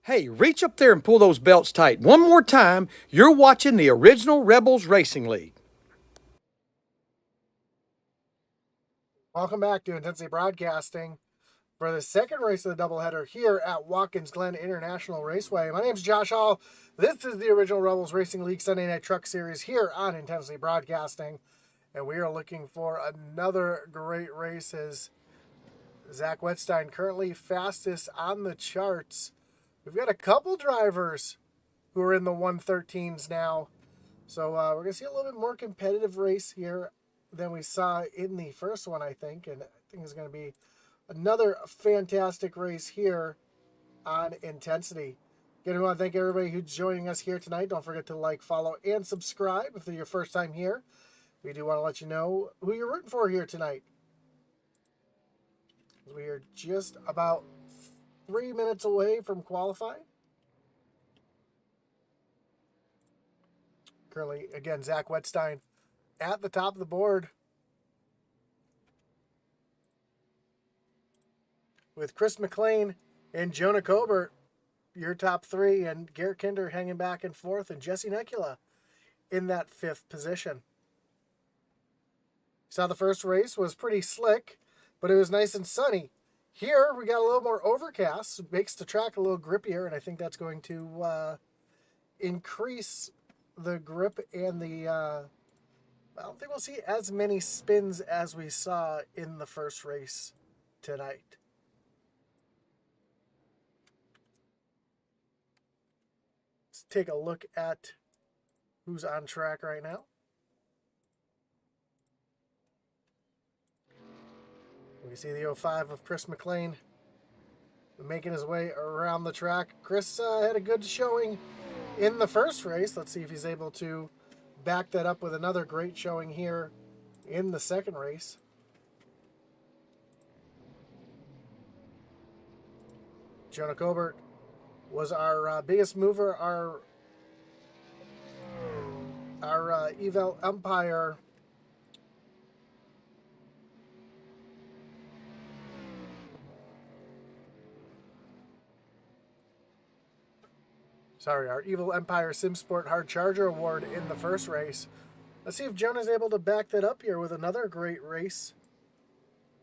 Hey, reach up there and pull those belts tight. One more time, you're watching the original Rebels Racing League. Welcome back to Intensity Broadcasting for the second race of the doubleheader here at Watkins Glen International Raceway. My name is Josh Hall. This is the original Rebels Racing League Sunday Night Truck Series here on Intensity Broadcasting. And we are looking for another great race as Zach Wettstein currently fastest on the charts. We've got a couple drivers who are in the 113s now. So we're going to see a little bit more competitive race here than we saw in the first one, I think. And I think it's going to be another fantastic race here on Intensity. Again, we want to thank everybody who's joining us here tonight. Don't forget to like, follow, and subscribe if they're your first time here. We do want to let you know who you're rooting for here tonight. We are just about 3 minutes away from qualifying. Currently, again, Zach Wettstein at the top of the board, with Chris McLean and Jonah Colbert, your top three, and Garrett Kinder hanging back in fourth, and Jesse Necula in that fifth position. Saw the first race was pretty slick, but it was nice and sunny. Here, we got a little more overcast. It makes the track a little grippier, and I think that's going to increase the grip and the... I don't think we'll see as many spins as we saw in the first race tonight. Let's take a look at who's on track right now. We see the 05 of Chris McLean making his way around the track. Chris had a good showing in the first race. Let's see if he's able to back that up with another great showing here in the second race. Jonah Colbert was our biggest mover, our Evel Empire our Evil Empire SimSport Hard Charger Award in the first race. Let's see if Jonah's able to back that up here with another great race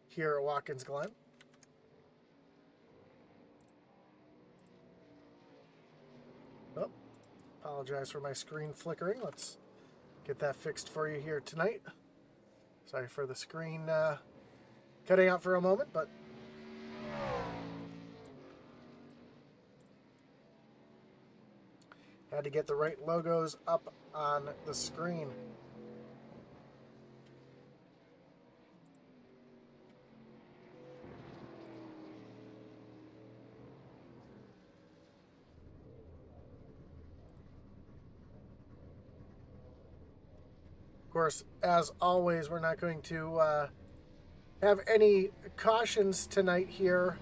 here at Watkins Glen. Oh, apologize for my screen flickering. Let's get that fixed for you here tonight. Sorry for the screen cutting out for a moment, but had to get the right logos up on the screen. Of course, as always, we're not going to have any cautions tonight here.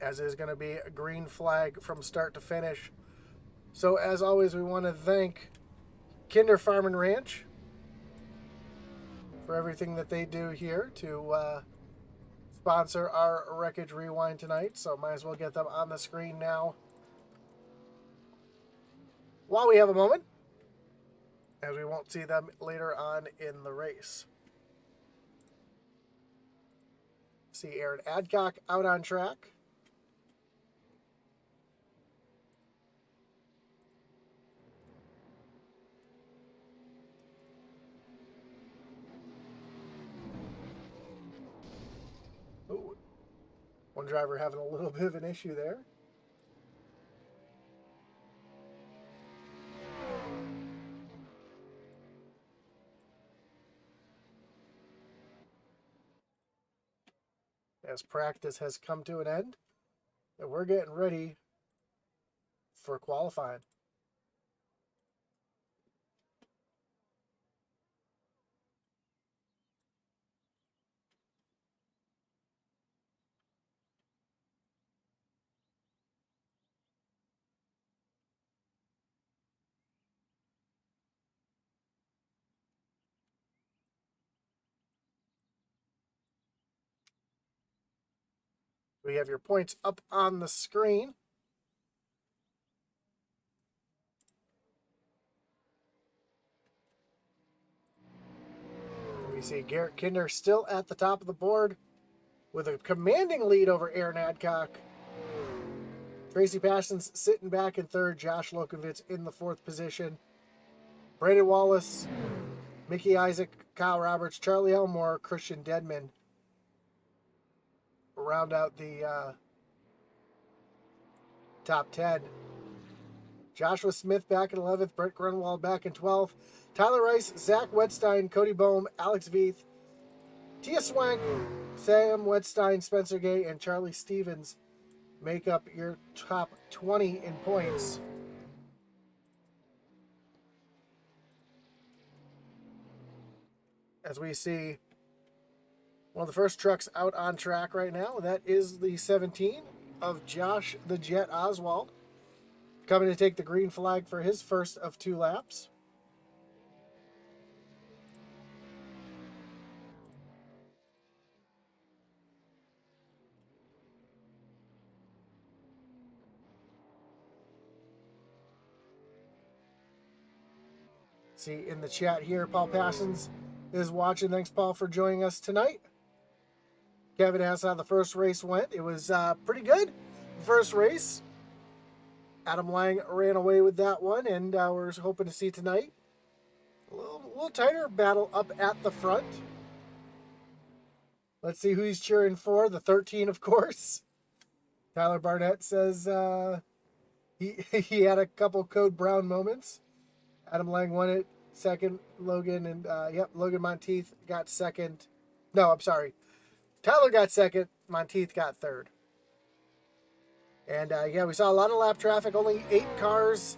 As is going to be a green flag from start to finish. So as always, we want to thank Kinder Farm and Ranch for everything that they do here to sponsor our Wreckage Rewind tonight. So might as well get them on the screen now while we have a moment, as we won't see them later on in the race. See Aaron Adcock out on track. Ooh, one driver having a little bit of an issue there. As practice has come to an end, and we're getting ready for qualifying. We have your points up on the screen. We see Garrett Kinder still at the top of the board with a commanding lead over Aaron Adcock. Tracy Parsons sitting back in third. Josh Lokovitz in the fourth position. Brandon Wallace, Mickey Isaac, Kyle Roberts, Charlie Elmore, Christian Dedman round out the top 10. Joshua Smith back in 11th. Brent Grunwald back in 12th. Tyler Rice, Zach Wedstein, Cody Boehm, Alex Veith, Tia Swank, Sam Wedstein, Spencer Gay, and Charlie Stevens make up your top 20 in points. As we see one of the first trucks out on track right now, and that is the 17 of Josh the Jet Oswald, coming to take the green flag for his first of 2 laps. See in the chat here, Paul Passons is watching. Thanks, Paul, for joining us tonight. Kevin asked how the first race went. It was pretty good. First race. Adam Lang ran away with that one, and we're hoping to see tonight a little tighter battle up at the front. Let's see who he's cheering for. The 13, of course. Tyler Barnett says he had a couple Code Brown moments. Adam Lang won it. Second, Logan, and Logan Monteith got second. No, I'm sorry. Tyler got second. Monteith got third. And we saw a lot of lap traffic. Only 8 cars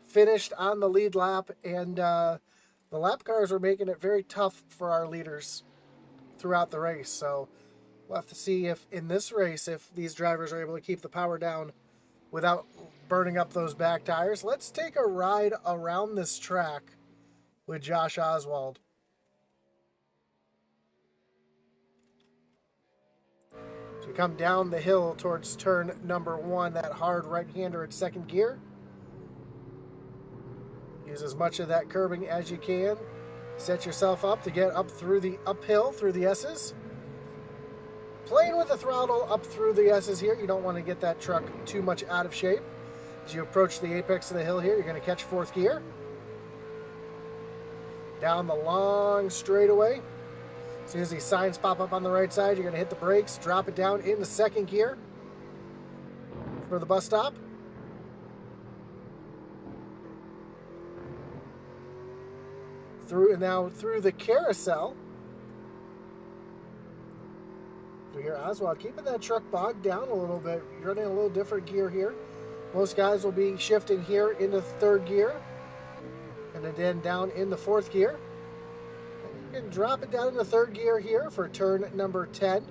finished on the lead lap, and the lap cars were making it very tough for our leaders throughout the race. So we'll have to see if in this race, if these drivers are able to keep the power down without burning up those back tires. Let's take a ride around this track with Josh Oswald. So we come down the hill towards turn number 1, that hard right-hander at second gear. Use as much of that curbing as you can. Set yourself up to get up through the uphill, through the S's. Playing with the throttle up through the S's here. You don't want to get that truck too much out of shape. As you approach the apex of the hill here, you're going to catch 4th gear. Down the long straightaway. As soon as these signs pop up on the right side, you're going to hit the brakes, drop it down into 2nd gear for the bus stop. Through the carousel. We hear Oswald keeping that truck bogged down a little bit. You're running a little different gear here. Most guys will be shifting here into 3rd gear. And then down in the 4th gear. You can drop it down into 3rd gear here for turn number 10.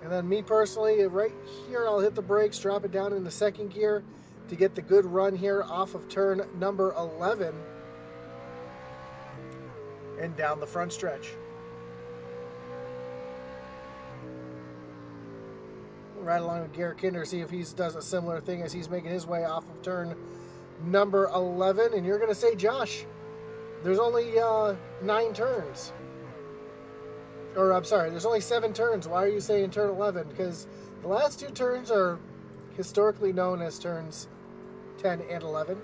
And then me personally, right here, I'll hit the brakes, drop it down into 2nd gear to get the good run here off of turn number 11. And down the front stretch. Right along with Garrett Kinder, see if he does a similar thing as he's making his way off of turn number 11. And you're going to say, Josh, there's only 9 turns. Or, I'm sorry, there's only 7 turns. Why are you saying turn 11? Because the last 2 turns are historically known as turns 10 and 11.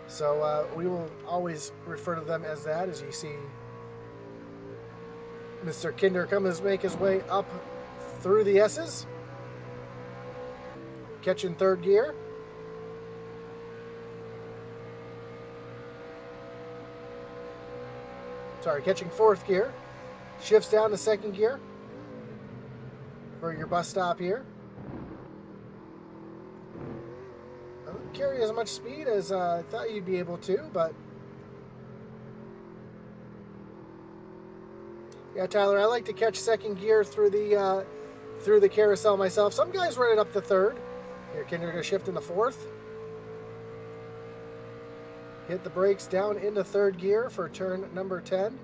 So we will always refer to them as that, as you see Mr. Kinder make his way up through the S's. Catching 3rd gear. Sorry, catching 4th gear. Shifts down to 2nd gear for your bus stop here. I don't carry as much speed as I thought you'd be able to, but yeah, Tyler, I like to catch 2nd gear through the carousel myself. Some guys run it up to 3rd. Here, Kinder going to shift into 4th. Hit the brakes down into 3rd gear for turn number 10.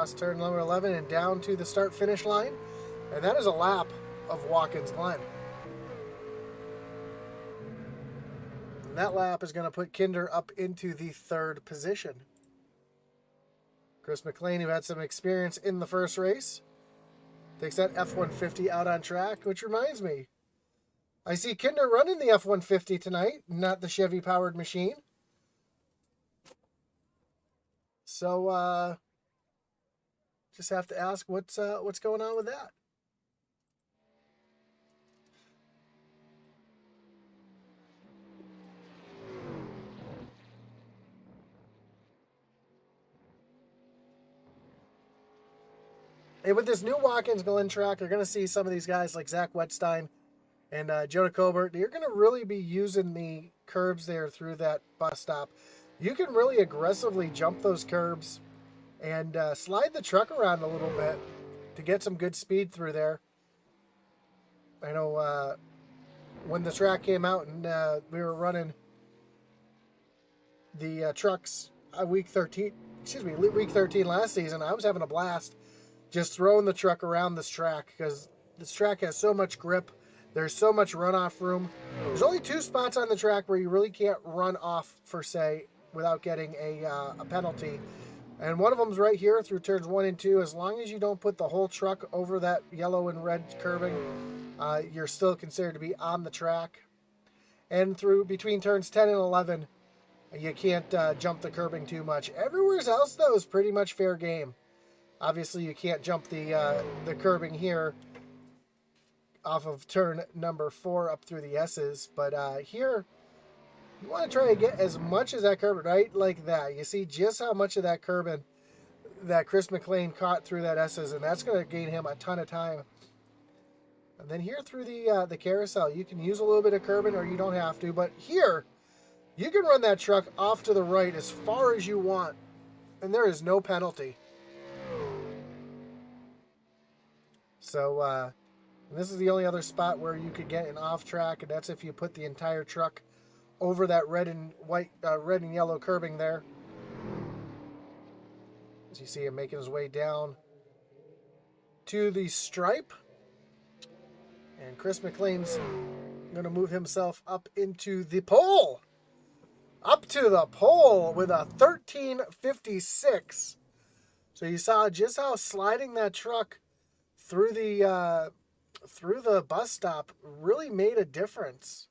across turn number 11 and down to the start-finish line. And that is a lap of Watkins Glen. And that lap is going to put Kinder up into the 3rd position. Chris McLean, who had some experience in the first race, takes that F-150 out on track, which reminds me, I see Kinder running the F-150 tonight, not the Chevy-powered machine. So, just have to ask what's going on with that. And with this new Watkins Glen track, you're going to see some of these guys like Zach Wetstein and Jonah Colbert. You're going to really be using the curbs there through that bus stop. You can really aggressively jump those curbs and slide the truck around a little bit to get some good speed through there. I know when the track came out and we were running the trucks week 13 last season, I was having a blast just throwing the truck around this track because this track has so much grip. There's so much runoff room. There's only 2 spots on the track where you really can't run off, per se, without getting a penalty. And one of them's right here through turns 1 and 2. As long as you don't put the whole truck over that yellow and red curbing, you're still considered to be on the track. And through between turns 10 and 11, you can't jump the curbing too much. Everywhere else, though, is pretty much fair game. Obviously, you can't jump the curbing here off of turn number 4 up through the S's. But here, you want to try to get as much as that curbing, right like that. You see just how much of that curbing that Chris McLean caught through that S's, and that's going to gain him a ton of time. And then here through the carousel, you can use a little bit of curbing or you don't have to. But here, you can run that truck off to the right as far as you want, and there is no penalty. So, this is the only other spot where you could get an off track, and that's if you put the entire truck over that red and yellow curbing there. As you see him making his way down to the stripe. And Chris McLean's going to move himself up into the pole. Up to the pole with a 13.56. So you saw just how sliding that truck through the bus stop really made a difference.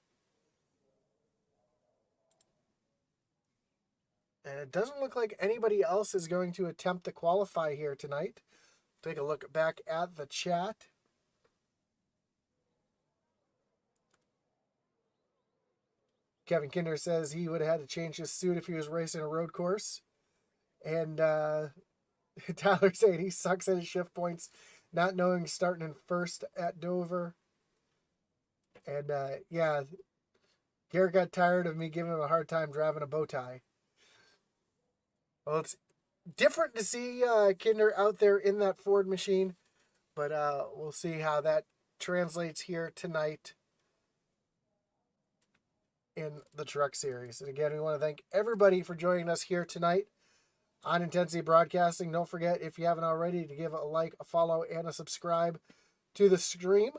And it doesn't look like anybody else is going to attempt to qualify here tonight. Take a look back at the chat. Kevin Kinder says he would have had to change his suit if he was racing a road course. And Tyler saying he sucks at his shift points, not knowing starting in first at Dover. And yeah, Garrett got tired of me giving him a hard time driving a bow tie. Well, it's different to see Kinder out there in that Ford machine, but we'll see how that translates here tonight in the Truck Series. And again, we want to thank everybody for joining us here tonight on Intensity Broadcasting. Don't forget, if you haven't already, to give a like, a follow, and a subscribe to the stream.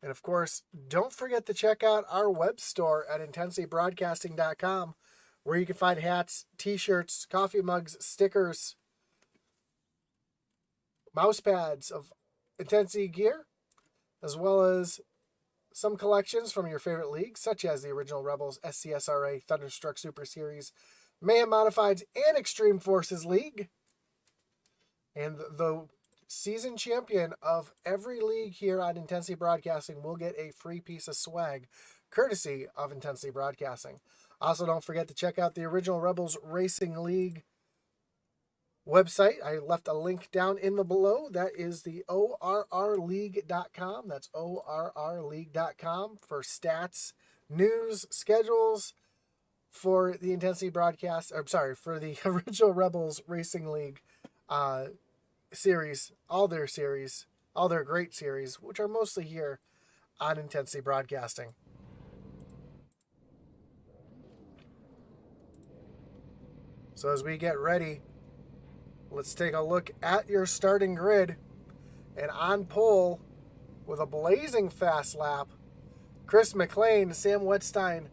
And of course, don't forget to check out our web store at intensitybroadcasting.com, where you can find hats, t-shirts, coffee mugs, stickers, mouse pads of Intensity gear, as well as some collections from your favorite leagues, such as the Original Rebels, SCSRA, Thunderstruck Super Series, Mayhem Modifieds, and Extreme Forces League. And the season champion of every league here on Intensity Broadcasting will get a free piece of swag, courtesy of Intensity Broadcasting. Also, don't forget to check out the Original Rebels Racing League website. I left a link down in the below. That is the ORRleague.com. That's ORRleague.com for stats, news, schedules for the Intensity Broadcast. I'm sorry, for the Original Rebels Racing League series, all their great series, which are mostly here on Intensity Broadcasting. So as we get ready, let's take a look at your starting grid. And on pole with a blazing fast lap, Chris McLean, Zach Wetstein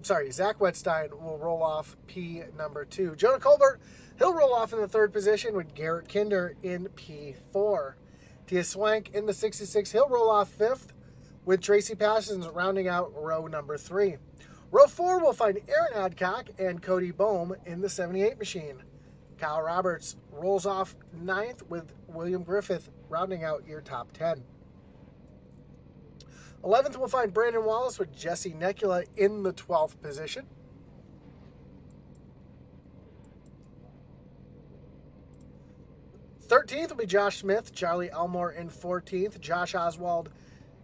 will roll off P number 2. Jonah Colbert, he'll roll off in the 3rd position with Garrett Kinder in P4. Tia Swank in the 66, he'll roll off 5th with Tracy Parsons rounding out row number 3. Row 4 will find Aaron Adcock and Cody Bohm in the 78 machine. Kyle Roberts rolls off 9th with William Griffith rounding out your top 10. 11th will find Brandon Wallace with Jesse Necula in the 12th position. 13th will be Josh Smith, Charlie Elmore in 14th, Josh Oswald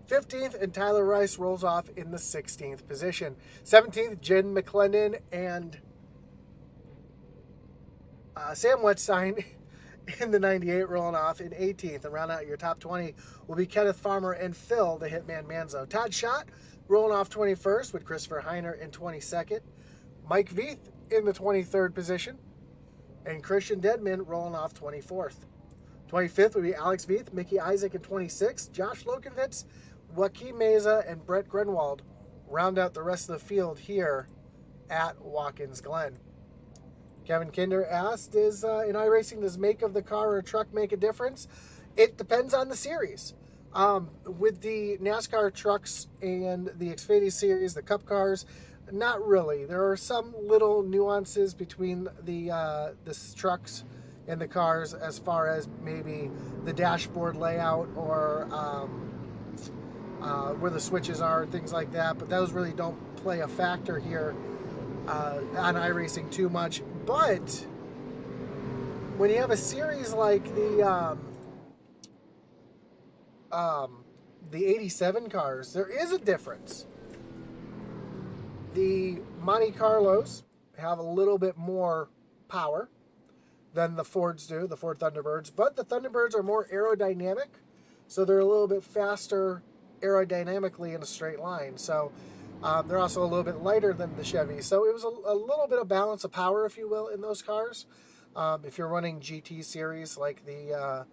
15th, and Tyler Rice rolls off in the 16th position. 17th, Jen McClendon and Sam Wetstein in the 98 rolling off in 18th. And round out your top 20 will be Kenneth Farmer and Phil, the Hitman Manzo. Todd Schott rolling off 21st with Christopher Heiner in 22nd. Mike Veith in the 23rd position. And Christian Dedman rolling off 24th. 25th would be Alex Veith, Mickey Isaac in 26th. Josh Lokenvitz, Joaquin Meza, and Brett Grenwald round out the rest of the field here at Watkins Glen. Kevin Kinder asked, in iRacing, does make of the car or truck make a difference? It depends on the series. With the NASCAR trucks and the Xfinity series, the Cup cars, not really. There are some little nuances between the trucks and the cars as far as maybe the dashboard layout or where the switches are, things like that. But those really don't play a factor here on iRacing too much. But when you have a series like the 87 cars, there is a difference. The Monte Carlos have a little bit more power than the Fords do, the Ford Thunderbirds, but the Thunderbirds are more aerodynamic, so they're a little bit faster aerodynamically in a straight line. So they're also a little bit lighter than the Chevy. So it was a little bit of balance of power, if you will, in those cars. If you're running GT series like the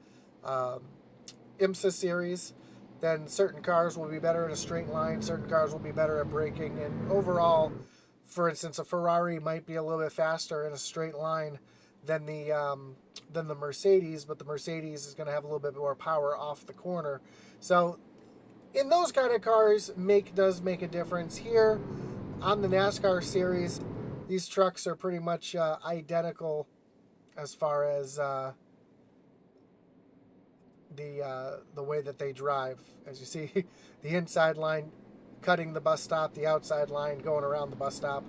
IMSA series, then certain cars will be better in a straight line, certain cars will be better at braking, and overall, for instance, a Ferrari might be a little bit faster in a straight line than the Mercedes, but the Mercedes is going to have a little bit more power off the corner. So in those kind of cars, does make a difference. Here on the NASCAR series, these trucks are pretty much identical as far as the way that they drive. As you see, the inside line cutting the bus stop, the outside line going around the bus stop.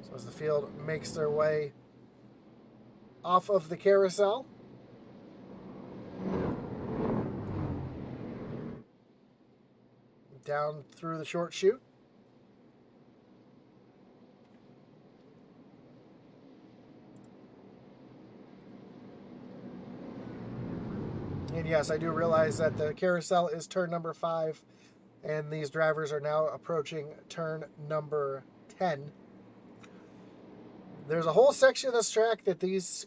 So as the field makes their way off of the carousel, down through the short chute, and yes, I do realize that the carousel is turn number 5, and these drivers are now approaching turn number 10. There's a whole section of this track that these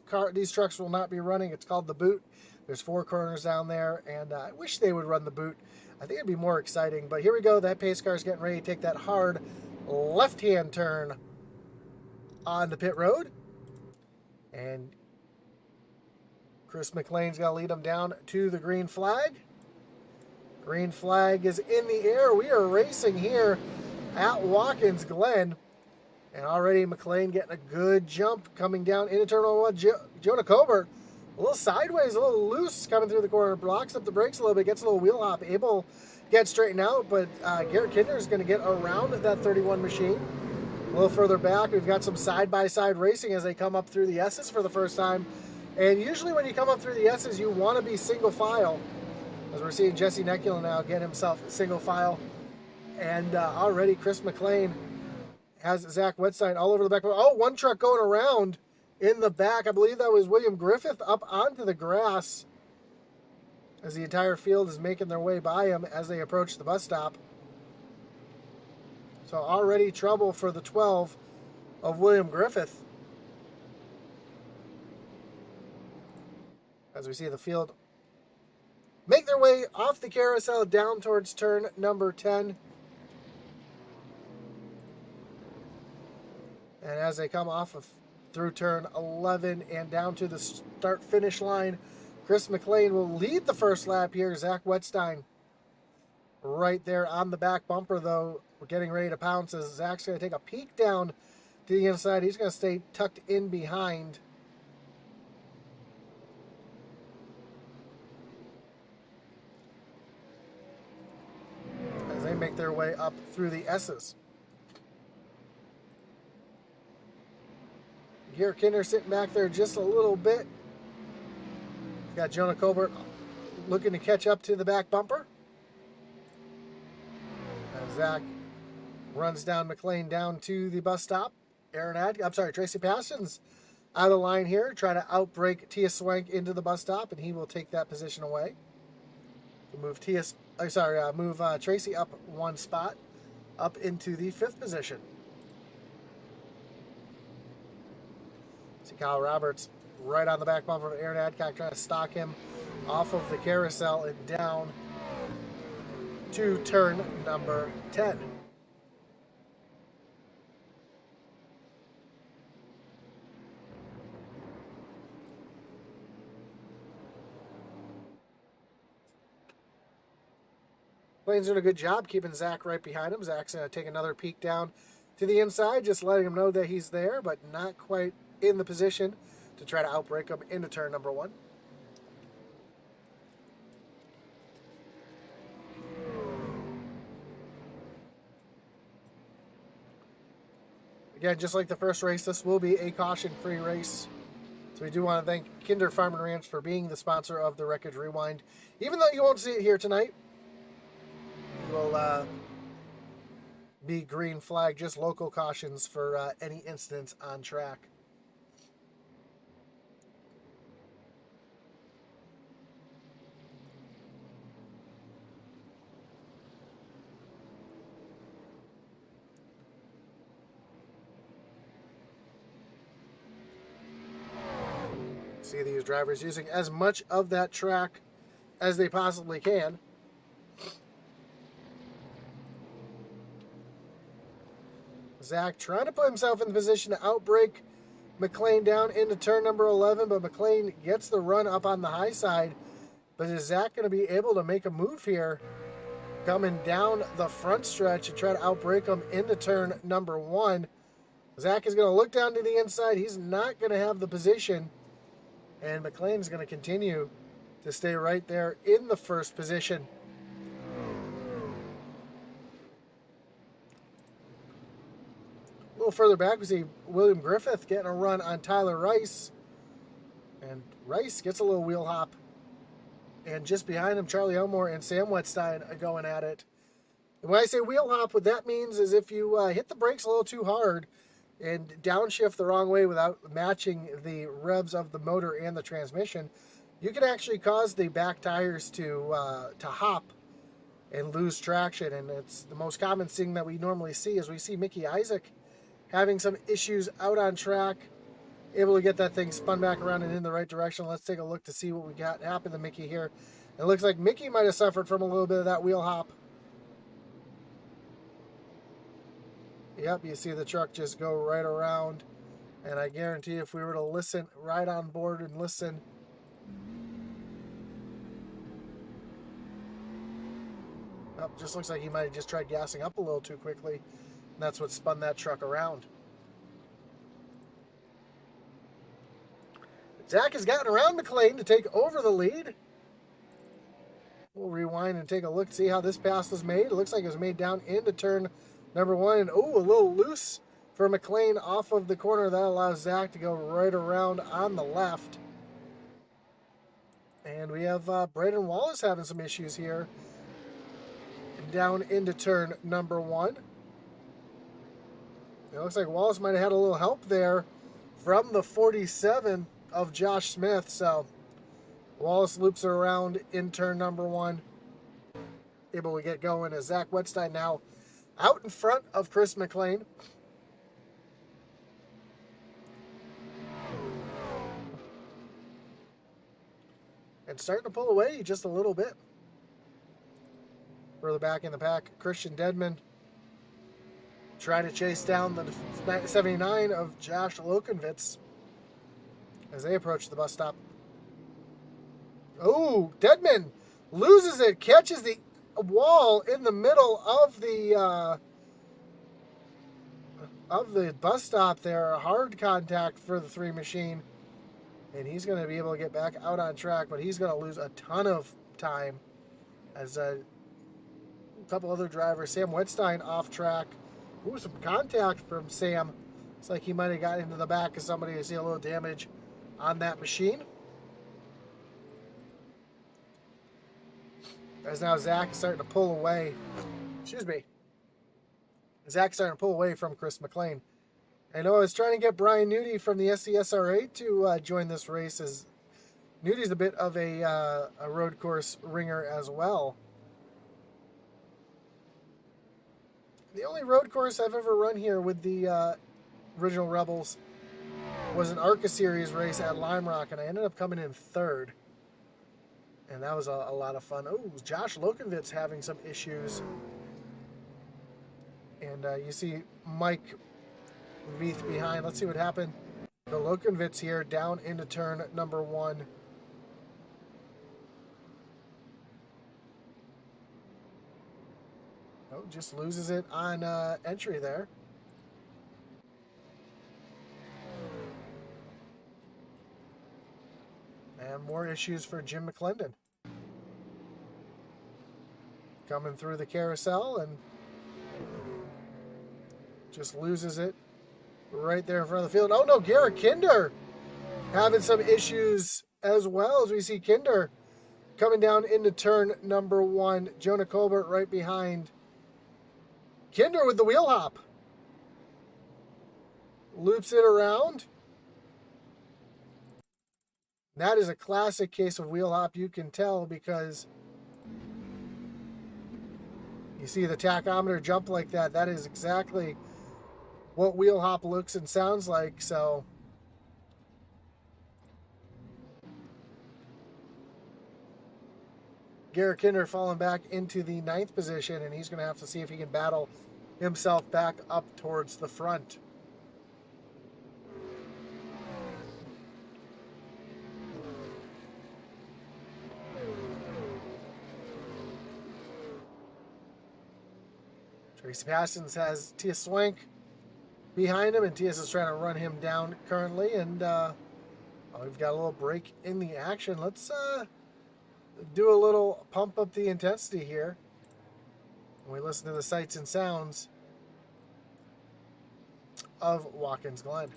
trucks will not be running. It's called the boot. There's 4 corners down there, and I wish they would run the boot. I think it'd be more exciting. But here we go. That pace car is getting ready to take that hard left-hand turn on the pit road. And Chris McLean's got to lead them down to the green flag. Green flag is in the air. We are racing here at Watkins Glen. And already McLean getting a good jump coming down into turn 1. Jonah Colbert, a little sideways, a little loose coming through the corner. Blocks up the brakes a little bit, gets a little wheel hop, able to get straightened out. But Garrett Kinder is going to get around that 31 machine. A little further back, we've got some side-by-side racing as they come up through the S's for the first time. And usually when you come up through the S's, you want to be single file. As we're seeing Jesse Necula now get himself single file. And already Chris McLean has Zach Wetstein all over the back. Oh, one truck going around in the back. I believe that was William Griffith up onto the grass as the entire field is making their way by him as they approach the bus stop. So already trouble for the 12 of William Griffith. As we see the field make their way off the carousel down towards turn number 10. And as they come off of through turn 11 and down to the start-finish line, Chris McLean will lead the first lap here. Zach Wettstein right there on the back bumper, though. We're getting ready to pounce as Zach's going to take a peek down to the inside. He's going to stay tucked in behind. As they make their way up through the S's. Garrett Kinder sitting back there just a little bit. Got Jonah Colbert looking to catch up to the back bumper. And Zach runs down McLean down to the bus stop. Tracy Paston's out of line here, trying to outbrake Tia Swank into the bus stop, and he will take that position away. Move Tracy up one spot, up into the 5th position. See Kyle Roberts right on the back bumper of Aaron Adcock, trying to stock him off of the carousel and down to turn number 10. McLean's doing a good job keeping Zach right behind him. Zach's going to take another peek down to the inside, just letting him know that he's there, but not quite in the position to try to outbreak him into turn number 1. Again, just like the first race, this will be a caution-free race. So we do want to thank Kinder Farm and Ranch for being the sponsor of the Wreckage Rewind. Even though you won't see it here tonight, will be green flag, just local cautions for any incidents on track. See these drivers using as much of that track as they possibly can. Zach trying to put himself in the position to outbreak McLean down into turn number 11, but McLean gets the run up on the high side. But is Zach going to be able to make a move here, coming down the front stretch and try to outbreak him into turn number 1? Zach is going to look down to the inside. He's not going to have the position, and McLean's going to continue to stay right there in the first position. A little further back, we see William Griffith getting a run on Tyler Rice. And Rice gets a little wheel hop. And just behind him, Charlie Elmore and Sam Wettstein are going at it. And when I say wheel hop, what that means is if you hit the brakes a little too hard and downshift the wrong way without matching the revs of the motor and the transmission, you can actually cause the back tires to hop and lose traction. And it's the most common thing that we normally see is we see Mickey Isaac having some issues out on track, able to get that thing spun back around and in the right direction. Let's take a look to see what we got happen to Mickey here. It looks like Mickey might have suffered from a little bit of that wheel hop. Yep, you see the truck just go right around. And I guarantee if we were to listen right on board and listen, just looks like he might have just tried gassing up a little too quickly. And that's what spun that truck around. Zach has gotten around McLean to take over the lead. We'll rewind and take a look to see how this pass was made. It looks like it was made down into turn number 1. And a little loose for McLean off of the corner. That allows Zach to go right around on the left. And we have Braden Wallace having some issues here. And down into turn number 1. It looks like Wallace might have had a little help there from the 47 of Josh Smith. So Wallace loops her around in turn number 1. Able to get going as Zach Wettstein now out in front of Chris McLean. And starting to pull away just a little bit. Further back in the pack, Christian Dedman trying to chase down the 79 of Josh Lokenvitz as they approach the bus stop. Oh, Dedman loses it, catches the wall in the middle of the bus stop there. Hard contact for the 3 machine. And he's going to be able to get back out on track, but he's going to lose a ton of time as a couple other drivers. Sam Wetstein off track. Ooh, some contact from Sam. Looks like he might have got into the back of somebody. I see a little damage on that machine. As now Zach is starting to pull away. Excuse me. Zach's starting to pull away from Chris McLean. I know I was trying to get Brian Nudie from the SCSRA to join this race, as Nudie's a bit of a road course ringer as well. The only road course I've ever run here with the original Rebels was an ARCA Series race at Lime Rock, and I ended up coming in 3rd. And that was a lot of fun. Oh, Josh Lokenvitz having some issues. And you see Mike Veith behind. Let's see what happened. The Lokenvitz here down into turn number 1. Oh, just loses it on entry there. And more issues for Jim McClendon. Coming through the carousel and just loses it right there in front of the field. Oh no, Garrett Kinder having some issues as well, as we see Kinder coming down into turn number 1. Jonah Colbert right behind. Kinder with the wheel hop. Loops it around. That is a classic case of wheel hop. You can tell because you see the tachometer jump like that. That is exactly what wheel hop looks and sounds like. So Garrett Kinder falling back into the 9th position, and he's going to have to see if he can battle himself back up towards the front. Tracy Pastons has Tia Swank behind him, and Tia's is trying to run him down currently. And we've got a little break in the action. Let's do a little pump up the intensity here when we listen to the sights and sounds of Watkins Glen.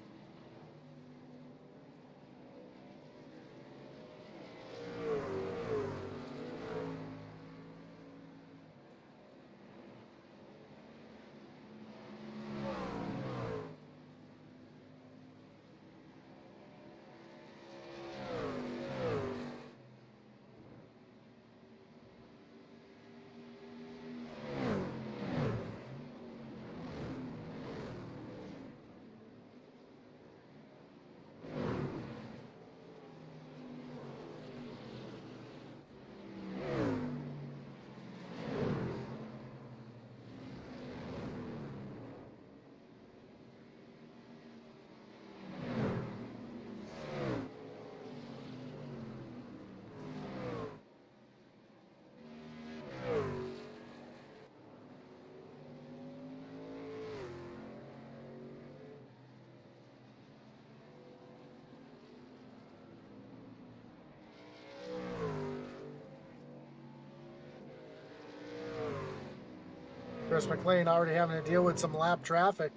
Chris McLean already having to deal with some lap traffic.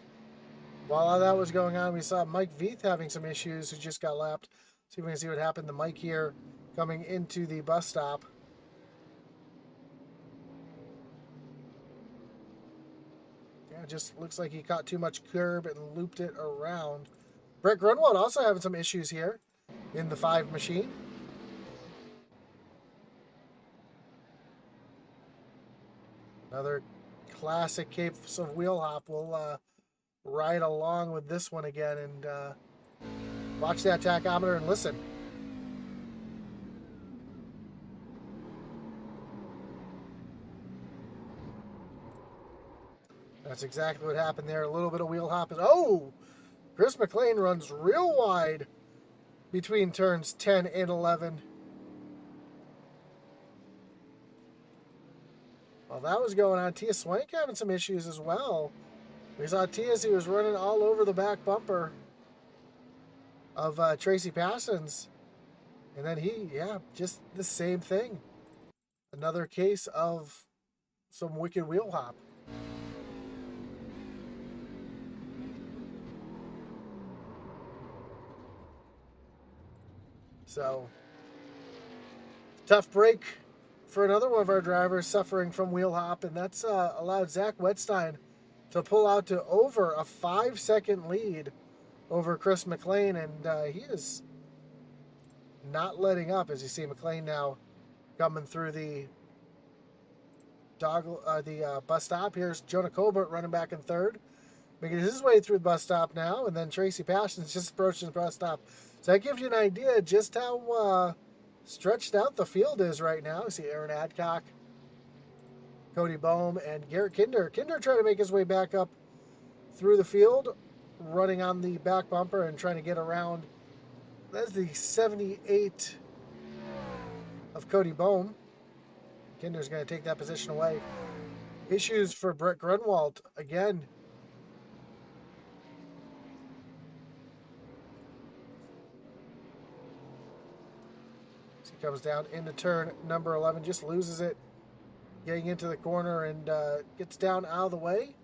While all that was going on, we saw Mike Veith having some issues who just got lapped. See if we can see what happened to Mike here coming into the bus stop. Yeah, it just looks like he caught too much curb and looped it around. Brett Grunwald also having some issues here in the 5 machine. Another classic case of wheel hop. We'll ride along with this one again and watch that tachometer and listen. That's exactly what happened there. A little bit of wheel hop. Oh! Chris McLean runs real wide between turns 10 and 11. While that was going on, Tia Swank having some issues as well. We saw Tia as he was running all over the back bumper of Tracy Passons. And then just the same thing. Another case of some wicked wheel hop. So, tough break for another one of our drivers suffering from wheel hop, and that's allowed Zach Wettstein to pull out to over a 5-second lead over Chris McLean, and he is not letting up. As you see, McLean now coming through the bus stop. Here's Jonah Colbert running back in third, making his way through the bus stop now, and then Tracy Passons just approaching the bus stop. So that gives you an idea just how stretched out the field is right now. You see Aaron Adcock, Cody Bohm, and Garrett Kinder. Kinder trying to make his way back up through the field, running on the back bumper and trying to get around. That's the 78 of Cody Bohm. Kinder's going to take that position away. Issues for Brett Grunwald again. Comes down into turn number 11, just loses it, getting into the corner and gets down out of the way.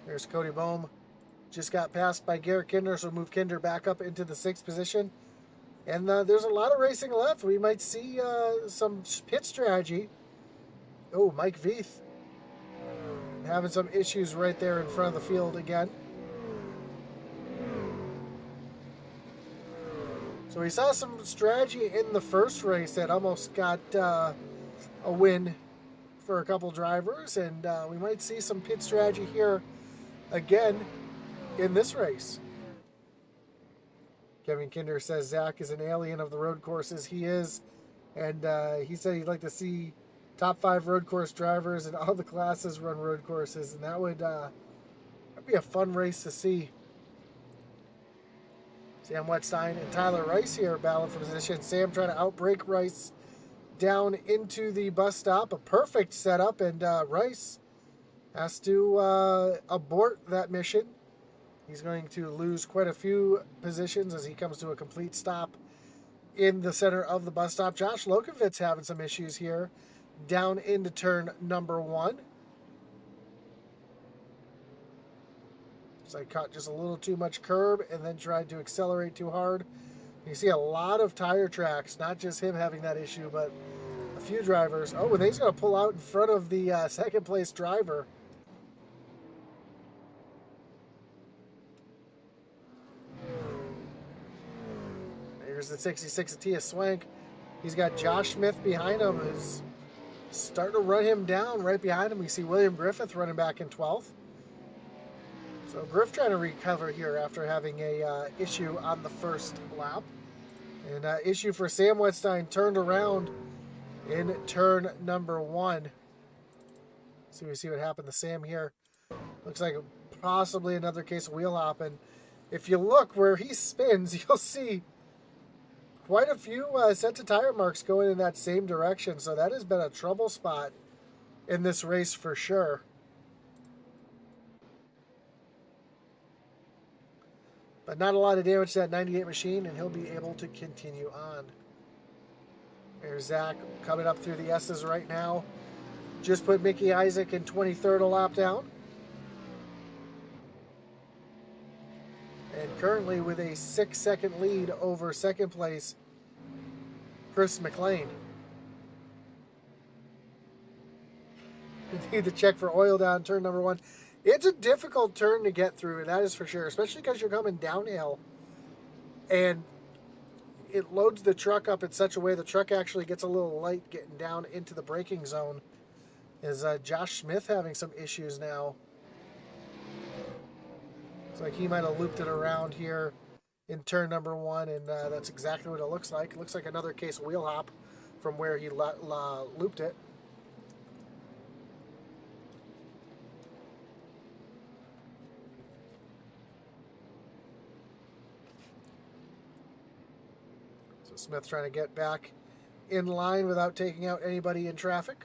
There's Cody Bohm. Just got passed by Garrett Kinder, so move Kinder back up into the 6th position. And there's a lot of racing left. We might see some pit strategy. Oh, Mike Veith having some issues right there in front of the field again. So we saw some strategy in the first race that almost got a win for a couple drivers, and we might see some pit strategy here again in this race. Kevin Kinder says Zach is an alien of the road courses. He is, and he said he'd like to see top 5 road course drivers in all the classes run road courses, and that would that'd be a fun race to see. Sam Wettstein and Tyler Rice here battling for position. Sam trying to outbrake Rice down into the bus stop. A perfect setup, and Rice has to abort that mission. He's going to lose quite a few positions as he comes to a complete stop in the center of the bus stop. Josh Lokovitz having some issues here down into turn number 1. So I caught just a little too much curb and then tried to accelerate too hard. You see a lot of tire tracks, not just him having that issue, but a few drivers. Oh, and he's going to pull out in front of the second place driver. Here's the 66 of Tia Swank. He's got Josh Smith behind him, who's starting to run him down right behind him. We see William Griffith running back in 12th. So Griff trying to recover here after having a issue on the first lap. And issue for Sam Wettstein turned around in turn number 1. So we see what happened to Sam here. Looks like possibly another case of wheel hop. And if you look where he spins, you'll see quite a few sets of tire marks going in that same direction. So that has been a trouble spot in this race for sure. But not a lot of damage to that 98 machine, and he'll be able to continue on. There's Zach coming up through the S's right now. Just put Mickey Isaac in 23rd a lap down. And currently with a 6-second lead over second place, Chris McLean. We need to check for oil down turn number 1. It's a difficult turn to get through, and that is for sure, especially because you're coming downhill. And it loads the truck up in such a way the truck actually gets a little light getting down into the braking zone. Is Josh Smith having some issues now? Looks like he might have looped it around here in turn number 1, and that's exactly what it looks like. It looks like another case of wheel hop from where he looped it. So Smith trying to get back in line without taking out anybody in traffic.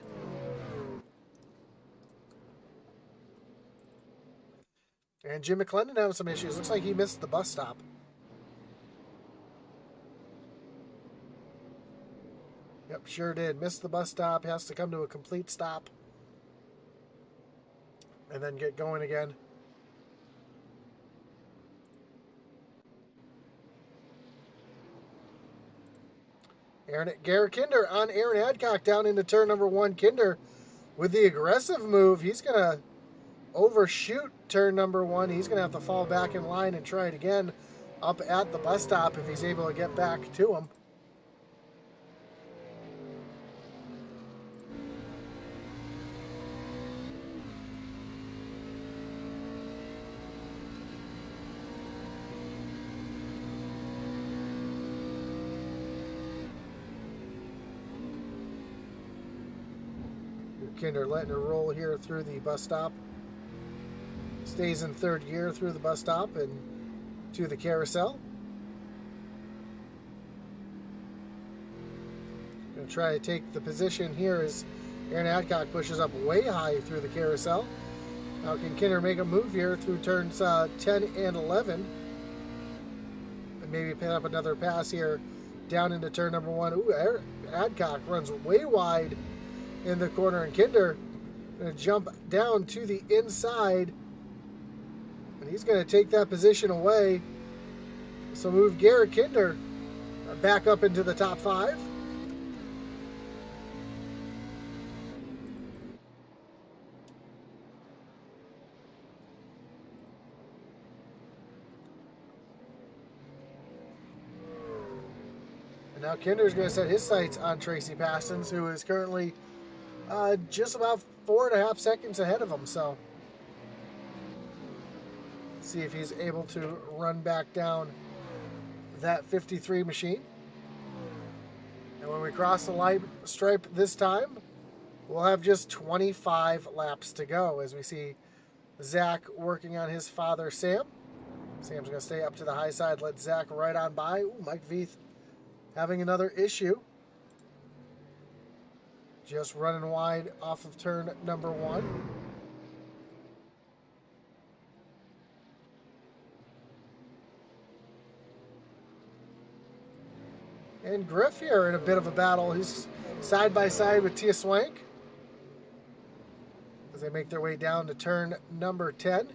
And Jim McClendon having some issues. Looks like he missed the bus stop. Yep, sure did. Missed the bus stop. Has to come to a complete stop. And then get going again. Garrett Kinder on Aaron Adcock down into turn number 1. Kinder with the aggressive move. He's going to overshoot turn number 1. He's going to have to fall back in line and try it again up at the bus stop if he's able to get back to him. Kinder letting her roll here through the bus stop. Stays in third gear through the bus stop and to the carousel. Going to try to take the position here as Aaron Adcock pushes up way high through the carousel. Now can Kinder make a move here through turns 10 and 11? And maybe pin up another pass here down into turn number 1. Ooh, Adcock runs way wide in the corner, and Kinder going to jump down to the inside, and he's going to take that position away. So move Garrett Kinder back up into the top 5. And now Kinder's going to set his sights on Tracy Pastons, who is currently just about 4.5 seconds ahead of him. So see if he's able to run back down that 53 machine. And when we cross the light stripe this time, we'll have just 25 laps to go as we see Zach working on his father, Sam. Sam's going to stay up to the high side, let Zach right on by. Ooh, Mike Veith having another issue. Just running wide off of turn number 1. And Griff here in a bit of a battle. He's side by side with Tia Swank as they make their way down to turn number 10.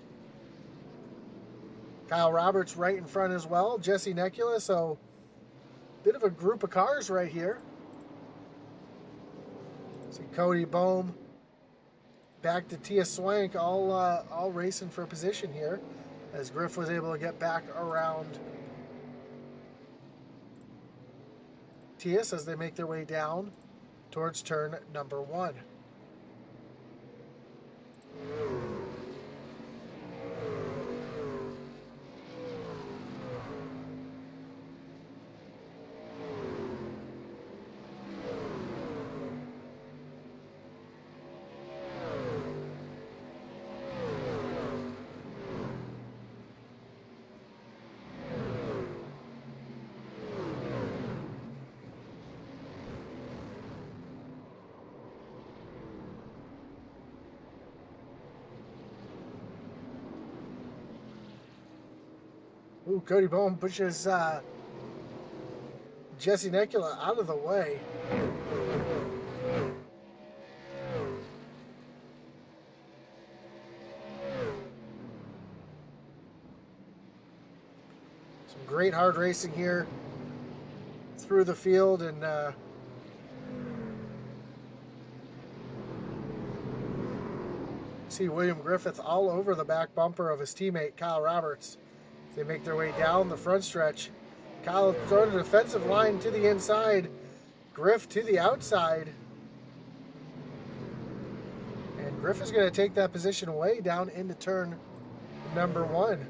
Kyle Roberts right in front as well. Jesse Necula, so bit of a group of cars right here. See Cody Bohm, back to Tia Swank, all racing for position here as Griff was able to get back around Tias as they make their way down towards turn number 1. Ooh, Cody Bohm pushes Jesse Necula out of the way. Some great hard racing here through the field, and see William Griffith all over the back bumper of his teammate Kyle Roberts. They make their way down the front stretch Kyle throwing a defensive line to the inside. Griff to the outside. And Griff is going to take that position way down into turn number 1.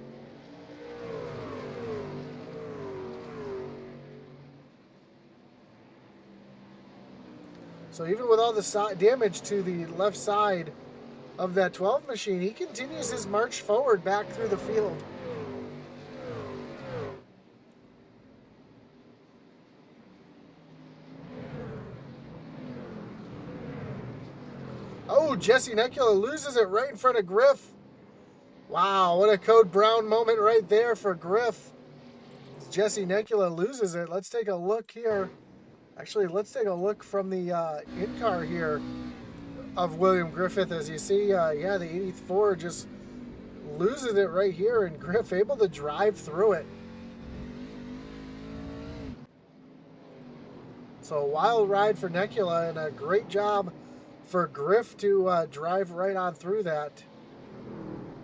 So even with all the damage to the left side of that 12 machine, he continues his march forward back through the field. Oh, Jesse Necula loses it right in front of Griff. Wow, what a Code Brown moment right there for Griff. Jesse Necula loses it. Let's take a look here. Actually, let's take a look from the in-car here of William Griffith. As you see, yeah, the 84 just loses it right here, and Griff able to drive through it. So a wild ride for Necula, and a great job for Griff to drive right on through that.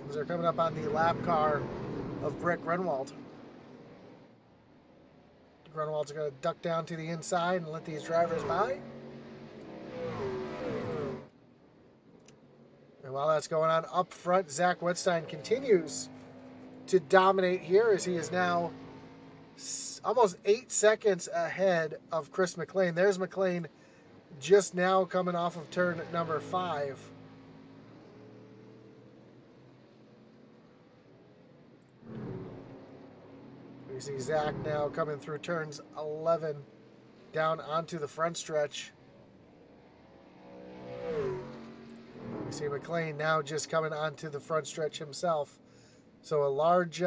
As they're coming up on the lap car of Brett Grunwald. Grunwald's going to duck down to the inside and let these drivers by. And while that's going on up front, Zach Wetstein continues to dominate here as he is now almost 8 seconds ahead of Chris McLean. There's McLean just now coming off of turn number 5. We see Zach now coming through turns 11 down onto the front stretch. We see McLean now just coming onto the front stretch himself. So a large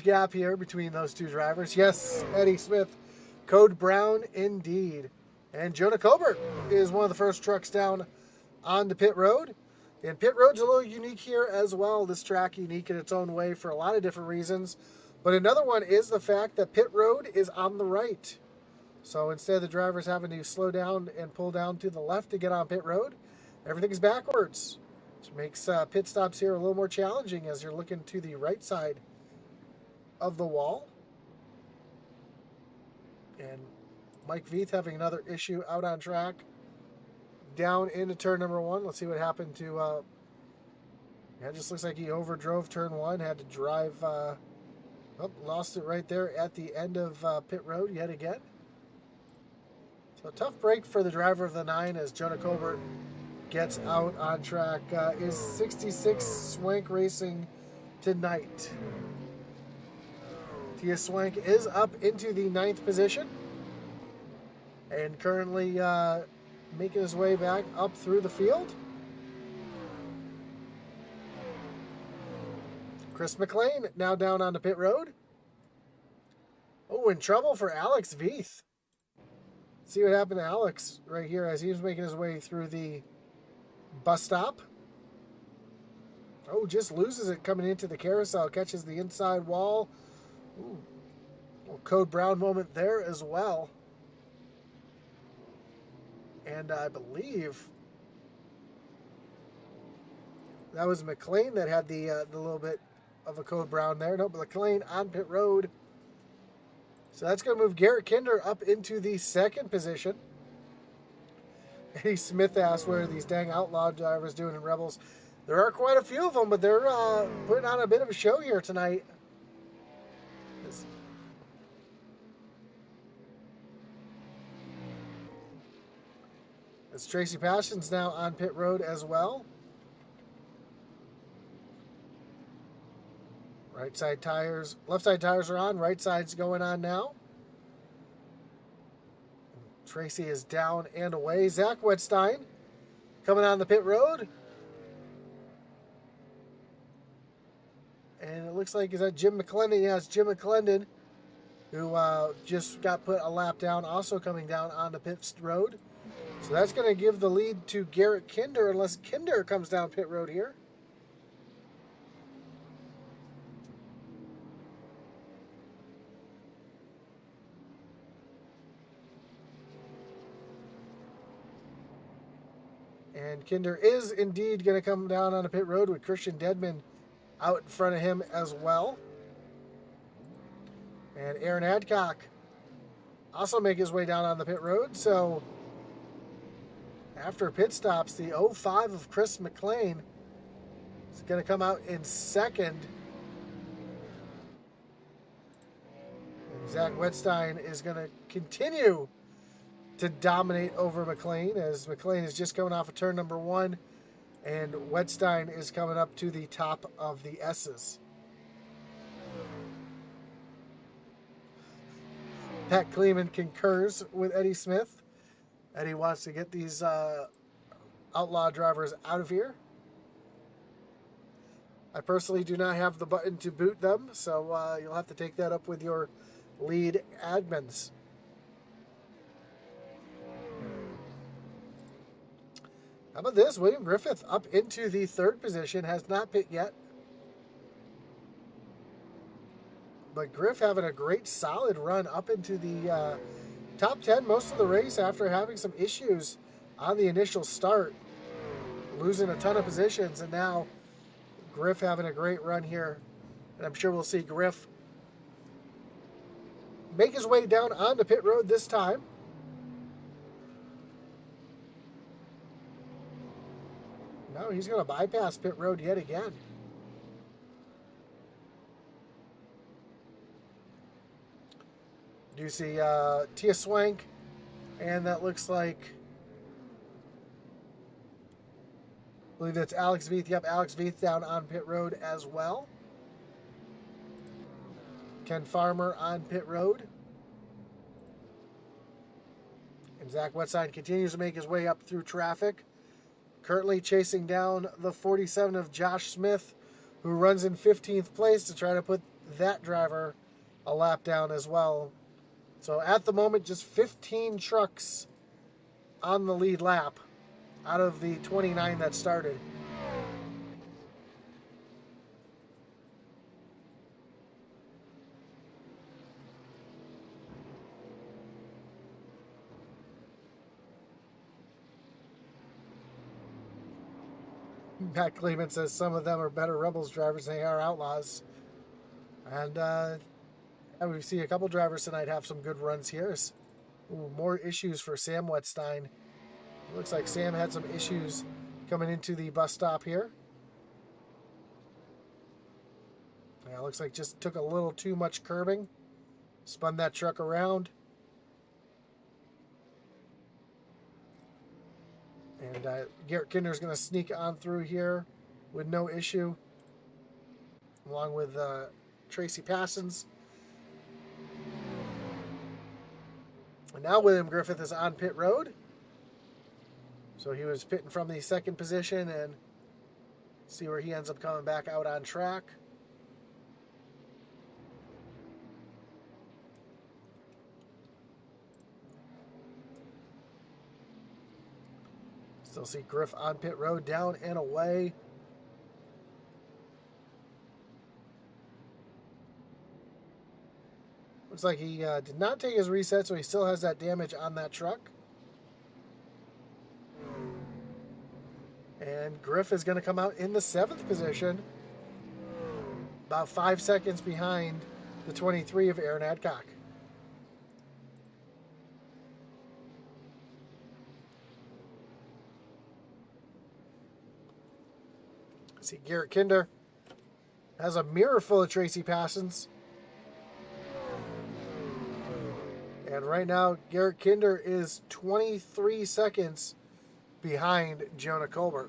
gap here between those two drivers. Yes, Eddie Smith, Code Brown indeed. And Jonah Colbert is one of the first trucks down on the pit road. And pit road's a little unique here as well. This track unique in its own way for a lot of different reasons. But another one is the fact that pit road is on the right. So instead of the drivers having to slow down and pull down to the left to get on pit road, everything is backwards. Which makes pit stops here a little more challenging as you're looking to the right side of the wall. And Mike Veith having another issue out on track. Down into turn number 1. Let's see what happened to... yeah, it just looks like he overdrove turn 1. Had to drive... lost it right there at the end of pit road yet again. So a tough break for the driver of the 9 as Jonah Colbert gets out on track. Is 66 Swank Racing tonight. Tia Swank is up into the 9th position. And currently making his way back up through the field. Chris McLean now down on the pit road. Oh, in trouble for Alex Veith. See what happened to Alex right here as he was making his way through the bus stop. Oh, just loses it coming into the carousel. Catches the inside wall. Ooh, little Code Brown moment there as well. And I believe that was McLean that had the little bit of a Code Brown there. No, but McLean on pit road. So that's going to move Garrett Kinder up into the 2nd position. Eddie Smith asked what are these dang outlaw drivers doing in Rebels. There are quite a few of them, but they're putting on a bit of a show here tonight. As Tracy Passion's now on pit road as well. Right side tires, left side tires are on, right side's going on now. Tracy is down and away. Zach Wetstein coming on the pit road. And it looks like, is that Jim McClendon? Yeah, it's Jim McClendon, who just got put a lap down, also coming down on the pit road. So that's going to give the lead to Garrett Kinder, unless Kinder comes down pit road here. And Kinder is indeed going to come down on the pit road with Christian Dedman out in front of him as well. And Aaron Adcock also make his way down on the pit road. So after pit stops, the 05 of Chris McLean is going to come out in second. And Zach Wetstein is going to continue to dominate over McLean, as McLean is just coming off of turn number 1, and Wetstein is coming up to the top of the S's. Pat Kleeman concurs with Eddie Smith. Eddie wants to get these outlaw drivers out of here. I personally do not have the button to boot them, so you'll have to take that up with your lead admins. How about this? William Griffith up into the 3rd position, has not pit yet. But Griff having a great solid run up into the top 10 most of the race after having some issues on the initial start. Losing a ton of positions, and now Griff having a great run here. And I'm sure we'll see Griff make his way down onto pit road this time. No, he's going to bypass pit road yet again. Do you see Tia Swank? And that looks like, I believe that's Alex Veith. Yep, Alex Veith down on pit road as well. Ken Farmer on pit road. And Zach Wetstein continues to make his way up through traffic. Currently chasing down the 47 of Josh Smith, who runs in 15th place, to try to put that driver a lap down as well. So at the moment, just 15 trucks on the lead lap out of the 29 that started. Pat Kleeman says some of them are better Rebels drivers than they are Outlaws. And we see a couple drivers tonight have some good runs here. Ooh, more issues for Sam Wetstein. Looks like Sam had some issues coming into the bus stop here. Yeah, looks like just took a little too much curbing. Spun that truck around. And Garrett Kinder's going to sneak on through here with no issue, along with Tracy Passons. And now William Griffith is on pit road. So he was pitting from the 2nd position, and see where he ends up coming back out on track. Still see Griff on pit road, down and away. Looks like he did not take his reset, so he still has that damage on that truck. And Griff is going to come out in the 7th position, about 5 seconds behind the 23 of Aaron Adcock. See, Garrett Kinder has a mirror full of Tracy Passons. And right now, Garrett Kinder is 23 seconds behind Jonah Colbert.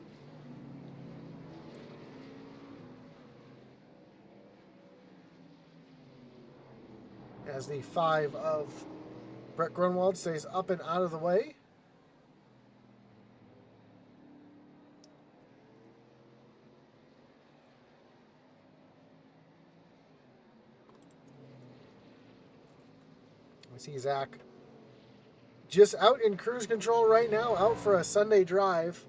As the 5 of Brett Grunwald stays up and out of the way. We see Zach just out in cruise control right now, out for a Sunday drive.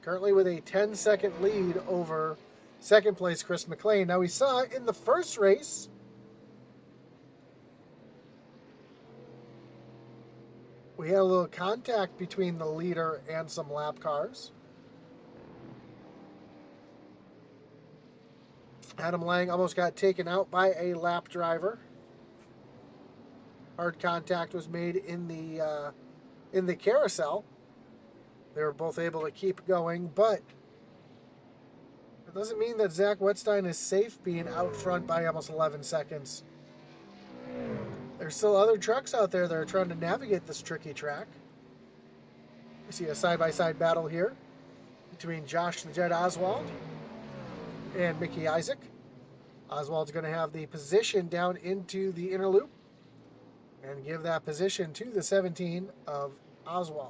Currently with a 10-second lead over 2nd place Chris McLean. Now we saw in the first race, we had a little contact between the leader and some lap cars. Adam Lang almost got taken out by a lap driver. Hard contact was made in the carousel. They were both able to keep going, but it doesn't mean that Zach Wetstein is safe being out front by almost 11 seconds. There's still other trucks out there that are trying to navigate this tricky track. We see a side-by-side battle here between Josh the Jet Oswald and Mickey Isaac. Oswald's going to have the position down into the inner loop and give that position to the 17 of Oswald.